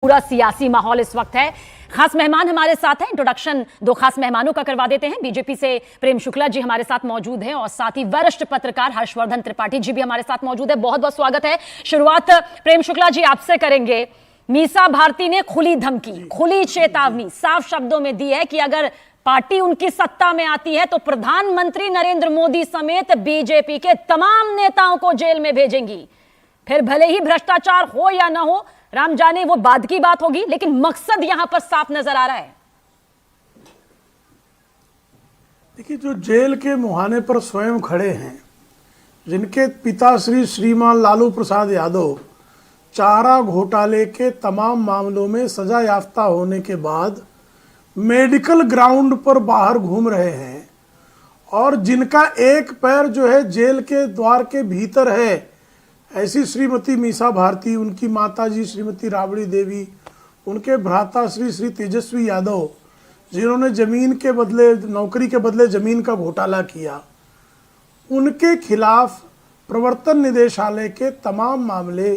पूरा सियासी माहौल इस वक्त है। खास मेहमान हमारे साथ हैं। इंट्रोडक्शन दो खास मेहमानों का करवा देते हैं। बीजेपी से प्रेम शुक्ला जी हमारे साथ मौजूद हैं और साथ ही वरिष्ठ पत्रकार हर्षवर्धन त्रिपाठी जी भी हमारे साथ मौजूद है। बहुत बहुत स्वागत है। शुरुआत प्रेम शुक्ला जी आपसे करेंगे। मीसा भारती ने खुली धमकी, खुली चेतावनी साफ शब्दों में दी है कि अगर पार्टी उनकी सत्ता में आती है तो प्रधानमंत्री नरेंद्र मोदी समेत बीजेपी के तमाम नेताओं को जेल में भेजेंगी। फिर भले ही भ्रष्टाचार हो या ना हो, राम जाने, वो बाद की बात होगी, लेकिन मकसद यहां पर साफ नजर आ रहा है। देखिए, जो जेल के मुहाने पर स्वयं खड़े हैं, जिनके पिता श्रीमान लालू प्रसाद यादव चारा घोटाले के तमाम मामलों में सजा याफ्ता होने के बाद मेडिकल ग्राउंड पर बाहर घूम रहे हैं और जिनका एक पैर जो है जेल के द्वार के भीतर है, ऐसी श्रीमती मीसा भारती, उनकी माताजी श्रीमती राबड़ी देवी, उनके भ्राता श्री तेजस्वी यादव, जिन्होंने जमीन के बदले, नौकरी के बदले जमीन का घोटाला किया, उनके खिलाफ प्रवर्तन निदेशालय के तमाम मामले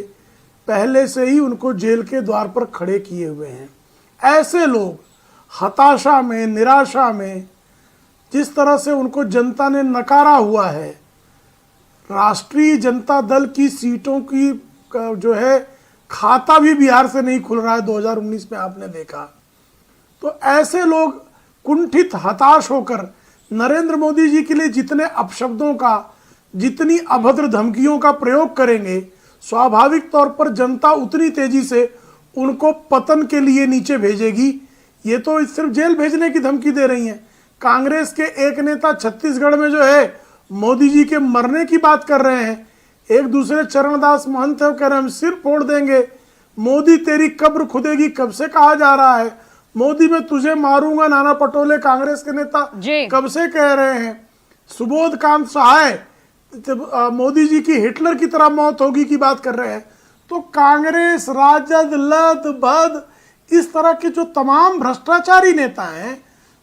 पहले से ही उनको जेल के द्वार पर खड़े किए हुए हैं। ऐसे लोग हताशा में, निराशा में, जिस तरह से उनको जनता ने नकारा हुआ है, राष्ट्रीय जनता दल की सीटों की जो है खाता भी बिहार से नहीं खुल रहा है, 2019 में आपने देखा। तो ऐसे लोग कुंठित, हताश होकर नरेंद्र मोदी जी के लिए जितने अपशब्दों का, जितनी अभद्र धमकियों का प्रयोग करेंगे, स्वाभाविक तौर पर जनता उतनी तेजी से उनको पतन के लिए नीचे भेजेगी। ये तो सिर्फ जेल भेजने की धमकी दे रही हैं। कांग्रेस के एक नेता छत्तीसगढ़ में जो है मोदी जी के मरने की बात कर रहे हैं। एक दूसरे चरणदास महंत है, कह रहे हैं हम सिर फोड़ देंगे, मोदी तेरी कब्र खुदेगी, कब से कहा जा रहा है, मोदी मैं तुझे मारूंगा, नाना पटोले कांग्रेस के नेता कब से कह रहे हैं, सुबोध कांत सहाय मोदी जी की हिटलर की तरह मौत होगी की बात कर रहे हैं। तो कांग्रेस, राजद, लद बद, इस तरह के जो तमाम भ्रष्टाचारी नेता हैं,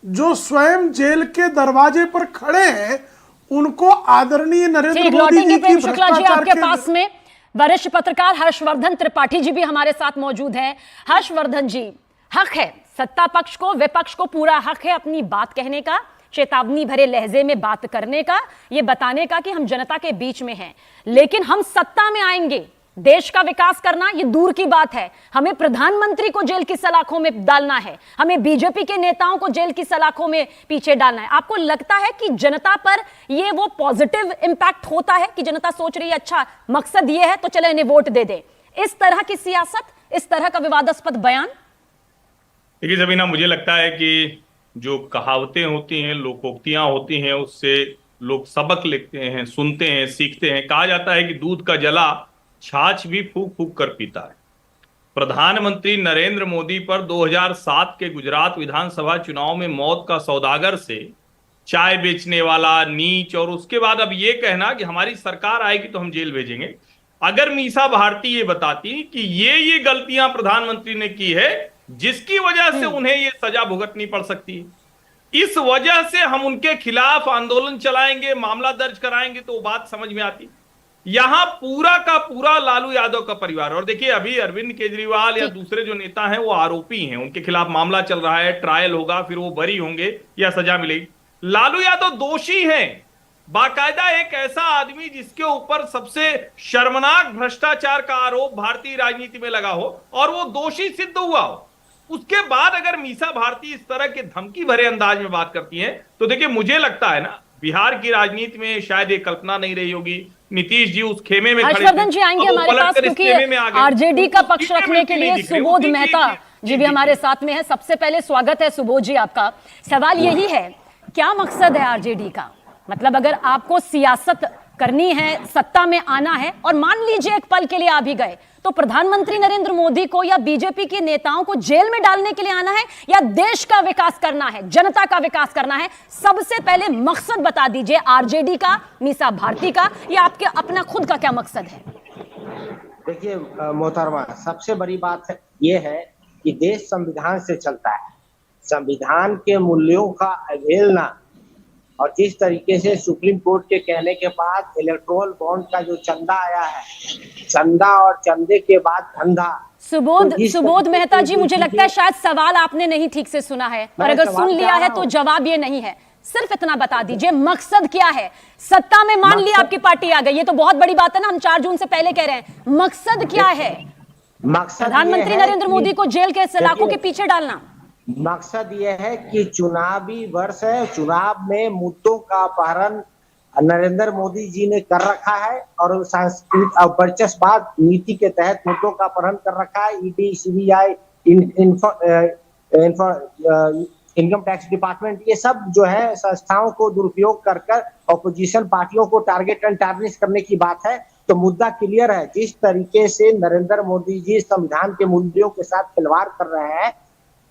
जो स्वयं जेल के दरवाजे पर खड़े हैं, उनको आदरणीय नरेंद्र मोदी जी की भ्रष्टाचार आपके पास में वरिष्ठ पत्रकार हर्षवर्धन त्रिपाठी जी भी हमारे साथ मौजूद हैं। हर्षवर्धन जी, हक है सत्ता पक्ष को, विपक्ष को पूरा हक है अपनी बात कहने का, चेतावनी भरे लहजे में बात करने का, ये बताने का कि हम जनता के बीच में हैं, लेकिन हम सत्ता में आएंगे, देश का विकास करना ये दूर की बात है, हमें प्रधानमंत्री को जेल की सलाखों में डालना है, हमें बीजेपी के नेताओं को जेल की सलाखों में पीछे डालना है। आपको लगता है कि जनता पर ये वो पॉजिटिव इंपैक्ट होता है कि जनता सोच रही है अच्छा मकसद ये है तो चले इन्हें वोट दे दे? इस तरह की सियासत, इस तरह का विवादास्पद बयान? देखिए सबीना, मुझे लगता है कि जो कहावतें होती हैं, लोकोक्तियां होती हैं, उससे लोग सबक लेते हैं, सुनते हैं, सीखते हैं। कहा जाता है कि दूध का जला छाछ भी फूक फूक कर पीता है। प्रधानमंत्री नरेंद्र मोदी पर 2007 के गुजरात विधानसभा चुनाव में मौत का सौदागर से चाय बेचने वाला, नीच, और उसके बाद अब ये कहना कि हमारी सरकार आएगी तो हम जेल भेजेंगे। अगर मीसा भारती ये बताती कि ये गलतियां प्रधानमंत्री ने की है जिसकी वजह से उन्हें ये सजा भुगतनी पड़ सकती है, इस वजह से हम उनके खिलाफ आंदोलन चलाएंगे, मामला दर्ज कराएंगे, तो वो बात समझ में आती। यहां पूरा का पूरा लालू यादव का परिवार, और देखिए अभी अरविंद केजरीवाल या दूसरे जो नेता हैं वो आरोपी हैं, उनके खिलाफ मामला चल रहा है, ट्रायल होगा, फिर वो बरी होंगे या सजा मिलेगी। लालू यादव दोषी हैं, बाकायदा एक ऐसा आदमी जिसके ऊपर सबसे शर्मनाक भ्रष्टाचार का आरोप भारतीय राजनीति में लगा हो और वो दोषी सिद्ध हुआ हो, उसके बाद अगर मीसा भारती इस तरह के धमकी भरे अंदाज में बात करती हैं, तो देखिए मुझे लगता है ना, बिहार की राजनीति में शायद ये कल्पना नहीं रही होगी। नीतीश जी उस खेमे में खड़े थे। हर्षवर्धन जी आएंगे हमारे पास, क्योंकि आरजेडी का पक्ष रखने के लिए सुबोध मेहता जी भी हमारे साथ में है। सबसे पहले स्वागत है सुबोध जी आपका। सवाल यही है, क्या मकसद है आरजेडी का? मतलब अगर आपको सियासत करनी है, सत्ता में आना है, और मान लीजिए एक पल के लिए आ भी गए, तो प्रधानमंत्री नरेंद्र मोदी को या बीजेपी के नेताओं को जेल में डालने के लिए आना है या देश का विकास करना है, जनता का विकास करना है? सबसे पहले मकसद बता दीजिए, आरजेडी का, मीसा भारती का, या आपके अपना खुद का क्या मकसद है? देखिए मोहतरमा, सबसे बड़ी बात यह है कि देश संविधान से चलता है। संविधान के मूल्यों का अवहेलना और जिस तरीके से सुप्रीम कोर्ट के कहने के बाद इलेक्टोरल बॉन्ड का जो चंदा आया है, चंदा और चंदे के बाद धंधा, सुबोध तो इस सुबोध तरीके मेहता से जी, जो मुझे लगता है चीजें- शायद सवाल आपने नहीं ठीक से सुना है, और मैं अगर सवाल सुन कह लिया रहा है तो हूं। जवाब ये नहीं है। सिर्फ इतना बता दीजिए, मकसद क्या है? सत्ता में मान लिया मकसद- आपकी पार्टी आ गई, ये तो बहुत बड़ी बात है ना, हम 4 जून से पहले कह रहे हैं। मकसद क्या है? मकसद प्रधानमंत्री ये है नरेंद्र कि- मोदी को जेल के सलाखों के देखिए, पीछे डालना। मकसद ये है कि चुनावी वर्ष है, चुनाव में मुद्दों का अपहरण नरेंद्र मोदी जी ने कर रखा है और सांस्कृतिक और वर्चस्ववाद नीति के तहत मुद्दों का अपहरण कर रखा है। ED, CBI, income tax department, ये सब जो है संस्थाओं को दुरुपयोग कर ऑपोजिशन पार्टियों को टारगेट एंड टारगेट करने की बात है। तो मुद्दा क्लियर है, जिस तरीके से नरेंद्र मोदी जी संविधान के मूल्यों के साथ खिलवाड़ कर रहे हैं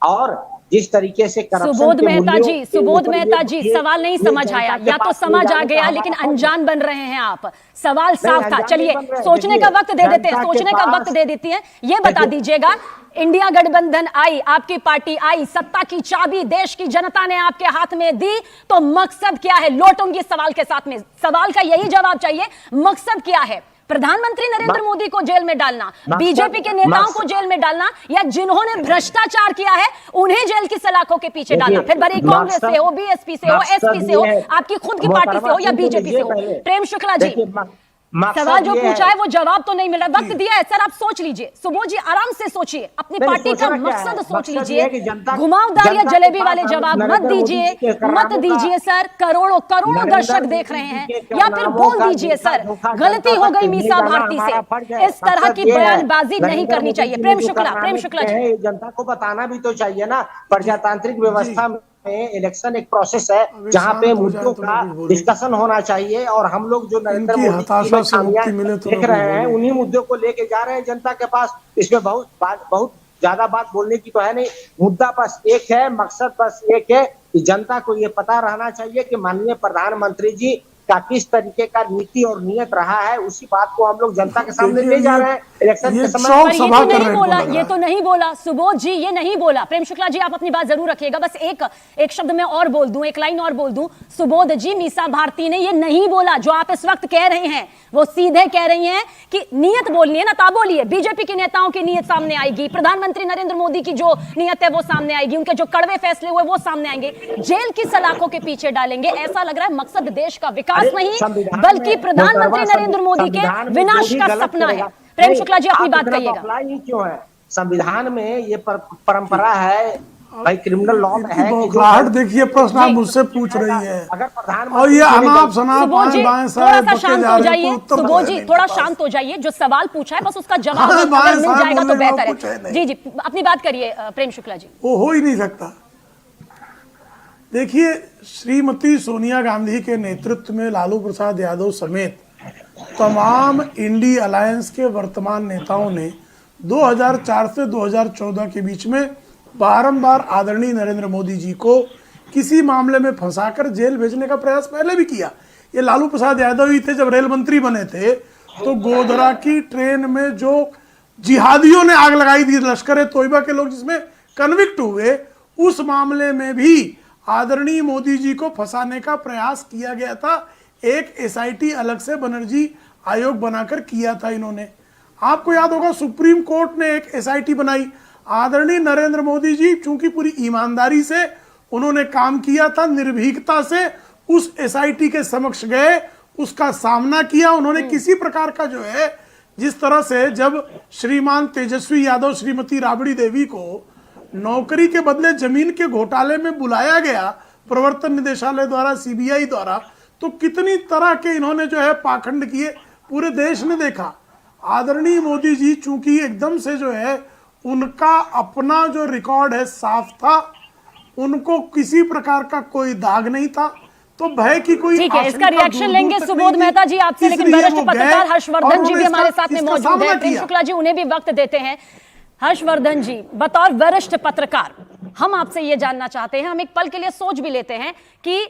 और जिस तरीके से करप्शन सुबोध के मेहता मूल्यों जी, के सुबोध ऊपर मेहता जी, ये सवाल नहीं समझ जनता आया, के या तो पास समझ आ जाने का गया हमारा लेकिन फर्ज है। अनजान बन रहे हैं आप। सवाल साफ था। अनजान चलिए, नहीं बन रहे। सोचने का देखिए, वक्त दे देते हैं, जनता के सोचने का वक्त पास- दे देती हैं। ये बता देखिए- दीजिएगा, इंडिया गठबंधन आई, आपकी पार्टी आई, सत्ता की चाबी देश की जनता ने आपके हाथ में दी, तो मकसद क्या है? लौटूंगी सवाल के साथ में, सवाल का यही जवाब चाहिए। मकसद क्या है? प्रधानमंत्री नरेंद्र मोदी को जेल में डालना, बीजेपी के नेताओं को जेल में डालना, या जिन्होंने भ्रष्टाचार किया है उन्हें जेल की सलाखों के पीछे डालना? फिर भले कांग्रेस से हो, बीएसपी से हो, एसपी से हो, आपकी खुद की पार्टी से हो या बीजेपी से हो। प्रेम शुक्ला जी, सवाल जो पूछा है वो जवाब तो नहीं मिला, वक्त दिया है सर, आप सोच लीजिए। सुबोध जी, आराम से सोचिए, अपनी पार्टी का मकसद सोच लीजिए। घुमावदार या जलेबी वाले जवाब मत दीजिए, मत दीजिए सर। करोड़ों करोड़ों दर्शक देख रहे हैं, या फिर बोल दीजिए सर, गलती हो गई मीसा भारती से। इस तरह की बयानबाजी नहीं करनी चाहिए। प्रेम शुक्ला जी, जनता को बताना भी तो चाहिए ना, प्रजातांत्रिक व्यवस्था में इलेक्शन एक प्रोसेस है जहां पे शांत हो मुद्दों जाए तो का मैं कुछ बोलूं। डिस्कशन होना चाहिए, और हम लोग जो नरेंद्र इनकी मोदी जी हताशा में से मुक्ति खामियां मिले तो देख मैं रहे कुछ हैं, बोलूं। उन्हीं मुद्दों को लेके जा रहे हैं जनता के पास। इसमें बहुत ज्यादा बात बोलने की तो है नहीं, मुद्दा बस एक है, मकसद बस एक है कि जनता को ये पता रहना चाहिए कि माननीय प्रधानमंत्री जी का किस तरीके का नीति और नियत रहा है। उसी बात को हम लोग जनता के सामने ले जा रहे हैं इलेक्शन के समय। चौक पर ये सभा तो कर नहीं रहे बोला, हैं, ये तो नहीं बोला सुबोध जी, ये नहीं बोला। प्रेम शुक्ला जी, आप अपनी बात जरूर रखिएगा। बस एक शब्द में और बोल दूं, एक लाइन और बोल दूं। सुबोध जी, मीसा भारती ने ये नहीं बोला जो आप इस वक्त कह रहे हैं। वो सीधे कह रही हैं कि नियत बोलनी है ना, ता बोलिए। बीजेपी के नेताओं की नियत सामने आएगी, प्रधानमंत्री नरेंद्र मोदी की जो नियत है वो सामने आएगी, उनके जो कड़वे फैसले हुए वो सामने आएंगे, जेल की सलाखों के पीछे डालेंगे। ऐसा लग रहा है मकसद देश का विकास नहीं बल्कि प्रधानमंत्री नरेंद्र मोदी के विनाश का सपना है। प्रेम शुक्ला जी, अपनी बात कहिएगा। क्यों है संविधान में ये परंपरा है भाई, क्रिमिनल लॉ में है कि जो बौखलाहट देखिए, प्रश्न आप मुझसे पूछ रही है अगर प्रधानमंत्री और ये जी ने अनाप शनाप सुबोध जी, बाएं थोड़ा साए सा बके शांत जा हो रहे हैं, जाइए। कोई उत्तर तो सुबोध है जी, नहीं थोड़ा इनके पास। शांत हो जाइए। जो सवाल पूछा है बस उसका जवाब हाँ, अगर बाएं मिल साए जाएगा तो बोलने वाला बेहतर कुछ है है। नहीं। जी जी, अपनी बात करिए प्रेम शुक्ला जी। वो हो ही नहीं सकता। देखिए, श्रीमती सोनिया गांधी के नेतृत्व में लालू प्रसाद यादव समेत तमाम इंडी अलायंस के वर्तमान नेताओं ने 2004 से 2014 के बीच में बारंबार आदरणीय नरेंद्र मोदी जी को किसी मामले में फंसाकर जेल भेजने का प्रयास पहले भी किया। ये लालू प्रसाद यादव ही थे, जब रेल मंत्री बने थे तो गोधरा की ट्रेन में जो जिहादियों ने आग लगाई थी, लश्कर ए तोयबा के लोग जिसमें कन्विक्ट हुए, उस मामले में भी आदरणीय मोदी जी को फंसाने का प्रयास किया गया था। एक एसआईटी अलग से बनर्जी आयोग बनाकर किया था इन्होंने। आपको याद होगा, सुप्रीम कोर्ट ने एक एसआईटी बनाई। आदरणीय नरेंद्र मोदी जी चूंकि पूरी ईमानदारी से उन्होंने काम किया था, निर्भीकता से उस एसआईटी के समक्ष गए, उसका सामना किया उन्होंने। किसी प्रकार का जो है, जिस तरह से जब श्रीमान तेजस्वी यादव श्रीमती राबड़ी देवी को नौकरी के बदले जमीन के घोटाले में बुलाया गया प्रवर्तन निदेशालय द्वारा, सीबीआई द्वारा, तो कितनी तरह के इन्होंने जो है पाखंड किए, पूरे देश ने देखा। आदरणीय मोदी जी चूंकि एकदम से जो है उनका अपना जो रिकॉर्ड है साफ था, उनको किसी प्रकार का कोई दाग नहीं था, तो भय की कोई ठीक है, इसका आशंका रिएक्शन दूर लेंगे तक सुबोध नहीं थी। मेहता जी आपसे, लेकिन इसलिए वरिष्ठ वो पत्रकार गए हर्षवर्धन और जी भी उन्होंने हमारे साथ में इसका मौजूद सामना है। प्रेम किया। शुक्ला जी उन्हें भी वक्त देते हैं। हर्षवर्धन जी, बतौर वरिष्ठ पत्रकार हम आपसे ये जानना चाहते हैं, हम एक पल के लिए सोच भी लेते हैं कि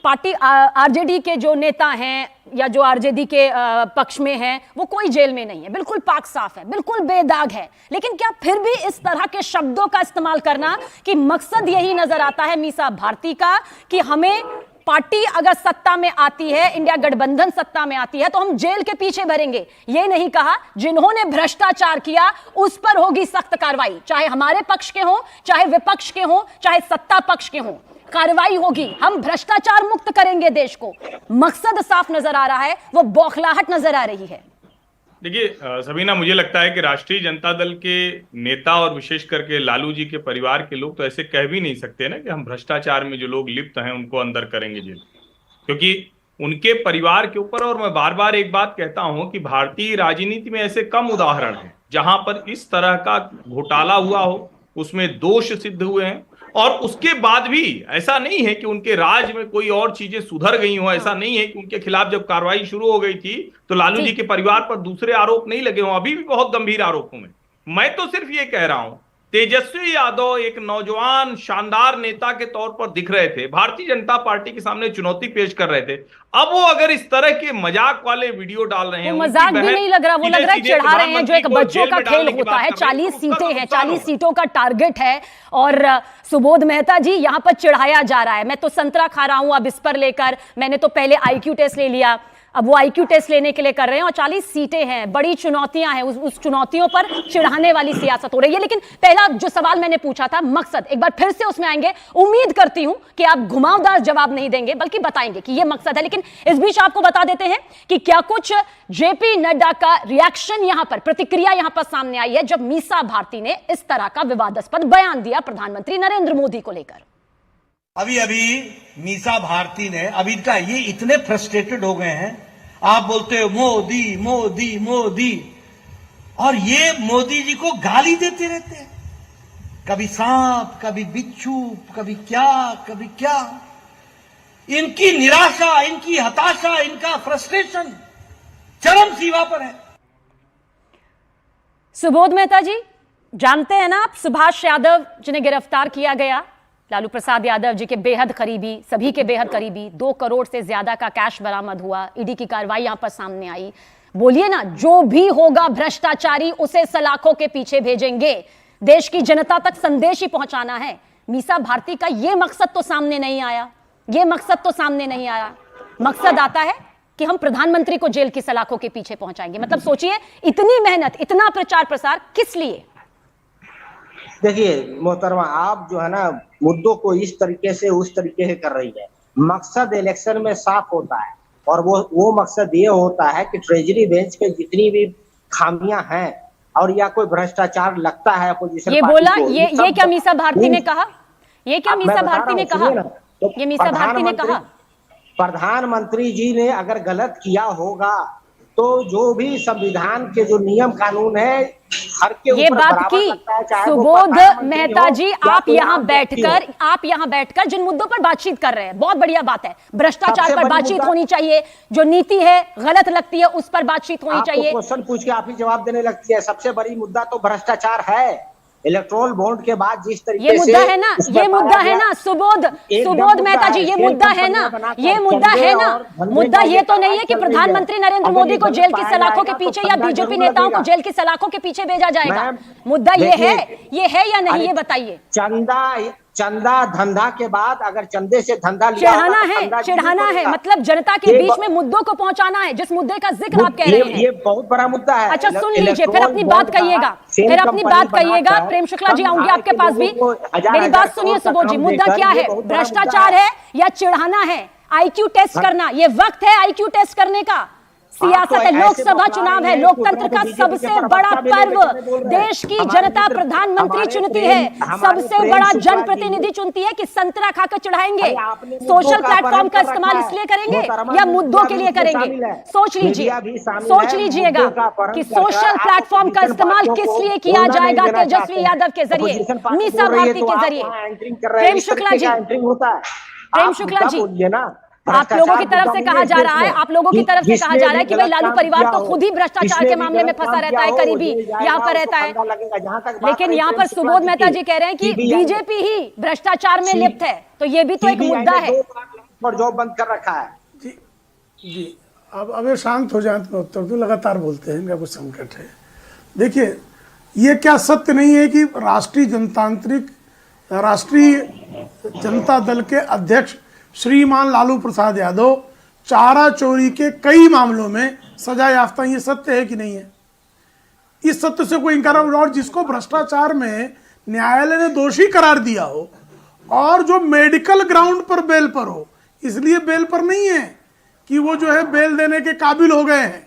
पार्टी आरजेडी के जो नेता हैं या जो आरजेडी के पक्ष में हैं वो कोई जेल में नहीं है, बिल्कुल पाक साफ है, बिल्कुल बेदाग है, लेकिन क्या फिर भी इस तरह के शब्दों का इस्तेमाल करना कि मकसद यही नजर आता है मीसा भारती का कि हमें पार्टी अगर सत्ता में आती है, इंडिया गठबंधन सत्ता में आती है, तो हम जेल के पीछे भरेंगे। ये नहीं कहा जिन्होंने भ्रष्टाचार किया उस पर होगी सख्त कार्रवाई, चाहे हमारे पक्ष के हो, चाहे विपक्ष के हो, चाहे सत्ता पक्ष के हो, कार्रवाई होगी। हम भ्रष्टाचार मुक्त करेंगे देश को। मकसद साफ नजर आ रहा है, वो बौखलाहट नजर आ रही है। देखिए सबीना, मुझे लगता है कि राष्ट्रीय जनता दल के नेता और विशेष करके लालू जी के परिवार के लोग तो ऐसे कह भी नहीं सकते ना कि हम भ्रष्टाचार में जो लोग लिप्त हैं उनको अंदर करेंगे जेल, क्योंकि उनके परिवार के ऊपर, और मैं बार बार एक बात कहता हूं कि भारतीय राजनीति में ऐसे कम उदाहरण हैं जहां पर इस तरह का घोटाला हुआ हो, उसमें दोष सिद्ध हुए हैं, और उसके बाद भी ऐसा नहीं है कि उनके राज में कोई और चीजें सुधर गई हो। ऐसा नहीं है कि उनके खिलाफ जब कार्रवाई शुरू हो गई थी तो लालू जी के परिवार पर दूसरे आरोप नहीं लगे हों, अभी भी बहुत गंभीर आरोपों में। मैं तो सिर्फ ये कह रहा हूं, तेजस्वी यादव एक नौजवान शानदार नेता के तौर पर दिख रहे थे, भारतीय जनता पार्टी के सामने चुनौती पेश कर रहे थे। अब वो अगर इस तरह के मजाक वाले वीडियो डाल रहे हैं, मजाक भी नहीं लग रहा, वो लग रहा है चिढ़ा रहे हैं, जो एक बच्चों का खेल होता है। 40 सीटें हैं, 40 सीटों का टारगेट है, और सुबोध मेहता जी यहां पर चिढ़ाया जा रहा है। मैं तो संतरा खा रहा हूं अब इस पर लेकर, मैंने तो पहले IQ टेस्ट ले लिया, अब वो IQ टेस्ट लेने के लिए कर रहे हैं, और 40 सीटें हैं, बड़ी चुनौतियां हैं, उस चुनौतियों पर चिढ़ाने वाली सियासत हो रही है। लेकिन पहला जो सवाल मैंने पूछा था, मकसद, एक बार फिर से उसमें आएंगे। उम्मीद करती हूं कि आप घुमावदार जवाब नहीं देंगे, बल्कि बताएंगे कि यह मकसद है। लेकिन इस बीच आपको बता देते हैं कि क्या कुछ JP नड्डा का रिएक्शन यहां पर, प्रतिक्रिया यहां पर सामने आई है, जब मीसा भारती ने इस तरह का विवादास्पद बयान दिया प्रधानमंत्री नरेंद्र मोदी को लेकर। अभी मीसा भारती ने, अभी का ये इतने फ्रस्ट्रेटेड हो गए हैं, आप बोलते हो मोदी मोदी मोदी, और ये मोदी जी को गाली देते रहते हैं, कभी सांप, कभी बिच्छू, कभी क्या। इनकी निराशा, इनकी हताशा, इनका फ्रस्ट्रेशन चरम सीमा पर है। सुबोध मेहता जी, जानते हैं ना आप सुभाष यादव जिन्हें गिरफ्तार किया गया, लालू प्रसाद यादव जी के बेहद करीबी, सभी के बेहद करीबी, 2 करोड़ से ज्यादा का कैश बरामद हुआ, ईडी की कार्रवाई यहां पर सामने आई। बोलिए ना, जो भी होगा भ्रष्टाचारी उसे सलाखों के पीछे भेजेंगे। देश की जनता तक संदेश ही पहुंचाना है। मीसा भारती का यह मकसद तो सामने नहीं आया, यह मकसद तो सामने नहीं आया। मकसद आता है कि हम प्रधानमंत्री को जेल की सलाखों के पीछे पहुंचाएंगे। मतलब सोचिए, इतनी मेहनत, इतना प्रचार प्रसार किस लिए? देखिए मोहतरमा, आप जो है ना मुद्दों को इस तरीके से उस तरीके से कर रही है। मकसद इलेक्शन में साफ होता है, और वो मकसद ये होता है कि ट्रेजरी बेंच के जितनी भी खामियां हैं और या कोई भ्रष्टाचार लगता है अपोजिशन ये बोला, ये क्या मीसा भारती ने कहा? ये क्या मीसा भारती ने कहा? ये मीसा भारती ने कहा? प्रधानमंत्री जी ने अगर गलत किया होगा तो जो भी संविधान के जो नियम कानून है हर के ये बात की सुबोध मेहता जी, आप यहाँ बैठकर जिन मुद्दों पर बातचीत कर रहे हैं, बहुत बढ़िया बात है। भ्रष्टाचार पर बातचीत होनी चाहिए, जो नीति है गलत लगती है उस पर बातचीत होनी चाहिए। क्वेश्चन पूछ के आप ही जवाब देने लगती है। सबसे बड़ी मुद्दा तो भ्रष्टाचार है। इलेक्ट्रोल बॉन्ड के बाद जिस तरीके ये मुद्दा है ना, ये मुद्दा है ना सुबोध मेहता जी, ये मुद्दा है ना, ये मुद्दा है ना। मुद्दा ये तो नहीं है कि प्रधानमंत्री नरेंद्र मोदी को जेल की सलाखों के पीछे या बीजेपी नेताओं को जेल की सलाखों के पीछे भेजा जाएगा। मुद्दा ये है या नहीं, ये बताइए। चंदा धंधा के बाद अगर चंदे से धंधा चिढ़ाना है, मतलब जनता के बीच में मुद्दों को पहुंचाना है, जिस मुद्दे का जिक्र आप कह रहे हैं। ये बहुत बड़ा मुद्दा है। अच्छा सुन लीजिए, फिर अपनी बात कहिएगा। प्रेम शुक्ला जी, आऊंगी आपके पास भी। मेरी बात सुनिए सुबोध जी, मुद्दा क्या है? भ्रष्टाचार है या चिढ़ाना है? IQ टेस्ट करना, ये वक्त है IQ टेस्ट करने का। सियासत है, लोकसभा चुनाव है, लोकतंत्र का सबसे बड़ा पर्व। देश की जनता प्रधानमंत्री चुनती है, सबसे बड़ा जनप्रतिनिधि चुनती है कि संतरा खाकर चढ़ाएंगे। सोशल प्लेटफॉर्म का इस्तेमाल इसलिए करेंगे या मुद्दों के लिए करेंगे? सोच लीजिएगा कि सोशल प्लेटफॉर्म का इस्तेमाल किस लिए किया जाएगा। तेजस्वी यादव के जरिए, मीसा भारती के जरिए। प्रेम शुक्ला जी, आप लोगों की तरफ से कहा जा रहा है, कि भाई लालू परिवार तो खुद ही भ्रष्टाचार के मामले में फंसा रहता है, करीबी यहाँ पर रहता है। लेकिन यहाँ पर सुबोध मेहता जी कह रहे हैं कि बीजेपी ही भ्रष्टाचार में लिप्त है, तो ये भी तो एक मुद्दा है। जॉब बंद कर रखा है जी। अब ये शांत हो जाए तो उत्तर दो, लगातार बोलते हैं, इनका कुछ संकट है। देखिए, ये क्या सत्य नहीं है कि राष्ट्रीय जनता दल के अध्यक्ष श्रीमान लालू प्रसाद यादव चारा चोरी के कई मामलों में सजा याफ्ता। ये सत्य है कि नहीं है? इस सत्य से कोई इंकार, और जिसको भ्रष्टाचार में न्यायालय ने दोषी करार दिया हो और जो मेडिकल ग्राउंड पर बेल पर हो, इसलिए बेल पर नहीं है कि वो जो है बेल देने के काबिल हो गए हैं,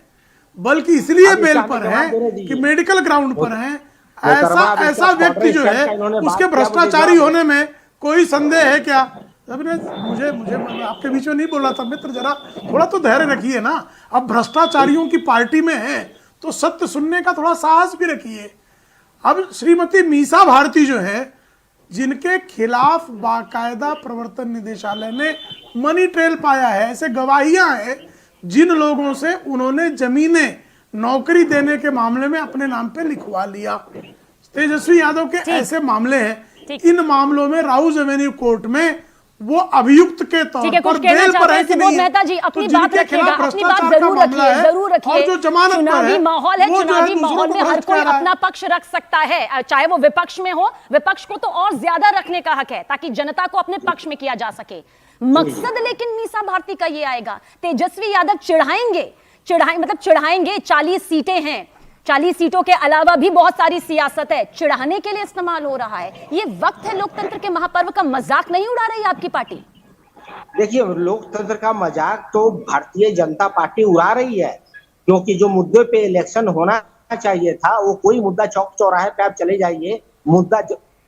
बल्कि इसलिए बेल पर है कि मेडिकल ग्राउंड पर है। ऐसा व्यक्ति जो है उसके भ्रष्टाचारी होने में कोई संदेह है क्या? मुझे आपके बीच में नहीं बोल रहा था मित्र, जरा थोड़ा तो धैर्य रखिए ना। अब भ्रष्टाचारियों की पार्टी में है तो सत्य सुनने का थोड़ा साहस भी रखिए। अब श्रीमती मीसा भारती जो है, जिनके खिलाफ बाकायदा प्रवर्तन निदेशालय ने मनी ट्रेल पाया है, ऐसे गवाहियां हैं जिन लोगों से उन्होंने जमीनें नौकरी देने के मामले में अपने नाम पे लिखवा लिया। तेजस्वी यादव के ऐसे मामले हैं। इन मामलों में राउज एवेन्यू कोर्ट में वो अभियुक्त के तौर पर बेल पर है कि नहीं? मेहता जी अपनी बात रखिएगा, अपनी बात जरूर रखिए, जरूर रखिए। जो जमानत चुनावी माहौल है, चुनावी माहौल में हर कोई अपना पक्ष रख सकता है, चाहे वो विपक्ष में हो। विपक्ष को तो और ज्यादा रखने का हक है ताकि जनता को अपने पक्ष में किया जा सके। मकसद लेकिन मीसा भारती का ये आएगा, तेजस्वी यादव मतलब चिढ़ाएंगे। 40 सीटें हैं, 40 सीटों के अलावा भी बहुत सारी सियासत है, चिढ़ाने के लिए इस्तेमाल हो रहा है। ये वक्त है लोकतंत्र के महापर्व का मजाक नहीं उड़ा रही आपकी पार्टी? देखिए, लोकतंत्र का मजाक तो भारतीय जनता पार्टी उड़ा रही है, क्योंकि जो मुद्दे पे इलेक्शन होना चाहिए था वो कोई मुद्दा चौक चौराहे पे आप चले जाइए, मुद्दा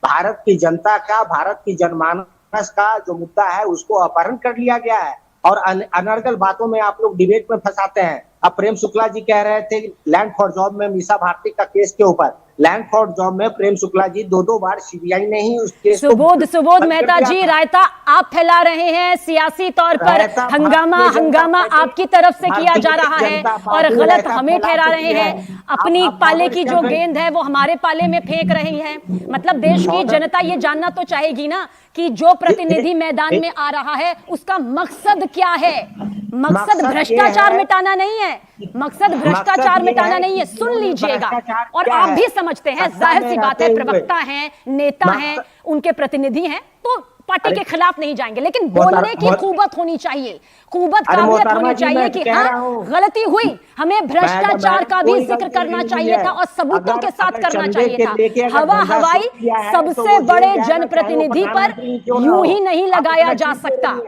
भारत की जनता का, भारत की जनमानस का जो मुद्दा है उसको अपहरण कर लिया गया है और अनर्गल बातों में आप लोग डिबेट में फंसाते हैं। अब प्रेम शुक्ला जी कह रहे थे लैंड फॉर जॉब में मीसा भारती का केस के ऊपर, लैंड फॉर जॉब में प्रेम शुक्ला जी 2 बार सीबीआई ने ही उस केस सुबोध मेहता जी, रायता आप फैला रहे हैं, सियासी तौर पर हंगामा आपकी तरफ से किया जा रहा है और गलत हमें ठहरा रहे हैं। अपनी पाले की जो गेंद है वो हमारे पाले में फेंक रही है। मतलब देश की जनता ये जानना तो चाहेगी ना कि जो प्रतिनिधि मैदान में आ रहा है उसका मकसद क्या है। मकसद भ्रष्टाचार मिटाना नहीं है, मकसद भ्रष्टाचार मिटाना नहीं है। सुन लीजिएगा, और आप भी समझते हैं, जाहिर सी बात है, प्रवक्ता हैं, नेता हैं, उनके प्रतिनिधि हैं, तो पार्टी के खिलाफ नहीं जाएंगे, लेकिन बोलने की कुवत होनी चाहिए, कुवत काबिलियत होनी चाहिए कि हाँ गलती हुई, हमें भ्रष्टाचार का भी जिक्र करना चाहिए था और सबूतों के साथ करना चाहिए था। हवा हवाई सबसे बड़े जनप्रतिनिधि पर यूं ही नहीं लगाया जा सकता।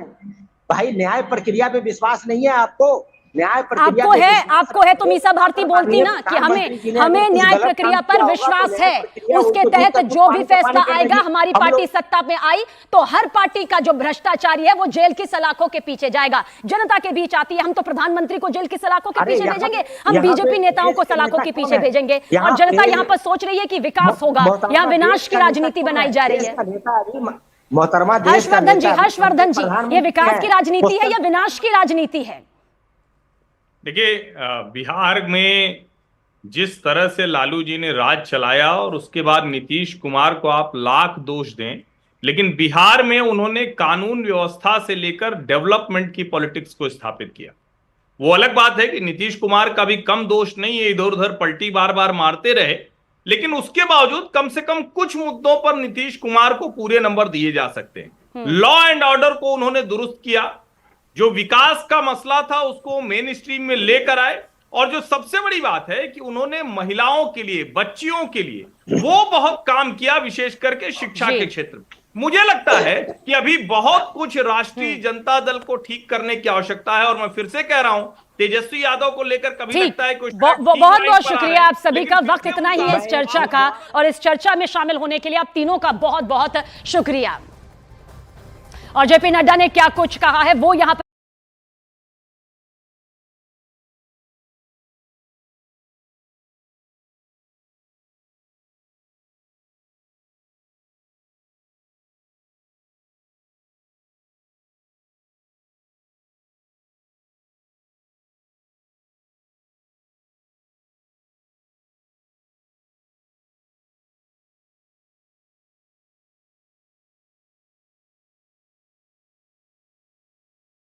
भाई, न्याय प्रक्रिया पे विश्वास नहीं है आपको? न्याय प्रक्रिया आपको है तो मीसा भारती बोलती ना कि हमें न्याय प्रक्रिया पर विश्वास है, उसके तहत जो भी फैसला आएगा, हमारी पार्टी सत्ता में आई तो हर पार्टी का जो भ्रष्टाचारी है वो जेल की सलाखों के पीछे जाएगा। जनता के बीच आती है, हम तो प्रधानमंत्री को जेल की सलाखों के पीछे भेजेंगे, हम बीजेपी नेताओं को सलाखों के पीछे भेजेंगे, और जनता यहाँ पर सोच रही है कि विकास होगा, यहाँ विनाश की राजनीति बनाई जा रही है। मोहतरमा हर्षवर्धन जी, ये विकास की राजनीति है या विनाश की राजनीति है? देखिए, बिहार में जिस तरह से लालू जी ने राज चलाया और उसके बाद नीतीश कुमार को आप लाख दोष दें, लेकिन बिहार में उन्होंने कानून व्यवस्था से लेकर डेवलपमेंट की पॉलिटिक्स को स्थापित किया। वो अलग बात है कि नीतीश कुमार का भी कम दोष नहीं है, इधर उधर पलटी बार बार मारते रहे, लेकिन उसके बावजूद कम से कम कुछ मुद्दों पर नीतीश कुमार को पूरे नंबर दिए जा सकते हैं। लॉ एंड ऑर्डर को उन्होंने दुरुस्त किया, जो विकास का मसला था उसको मेन स्ट्रीम में लेकर आए, और जो सबसे बड़ी बात है कि उन्होंने महिलाओं के लिए, बच्चियों के लिए वो बहुत काम किया, विशेष करके शिक्षा के क्षेत्र में। मुझे लगता है कि अभी बहुत कुछ राष्ट्रीय जनता दल को ठीक करने की आवश्यकता है, और मैं फिर से कह रहा हूं, तेजस्वी यादव को लेकर कभी लगता है कुछ बहुत बहुत शुक्रिया आप सभी का। वक्त इतना ही है इस चर्चा का, और इस चर्चा में शामिल होने के लिए आप तीनों का बहुत बहुत शुक्रिया। और जेपी नड्डा ने क्या कुछ कहा है वो यहाँ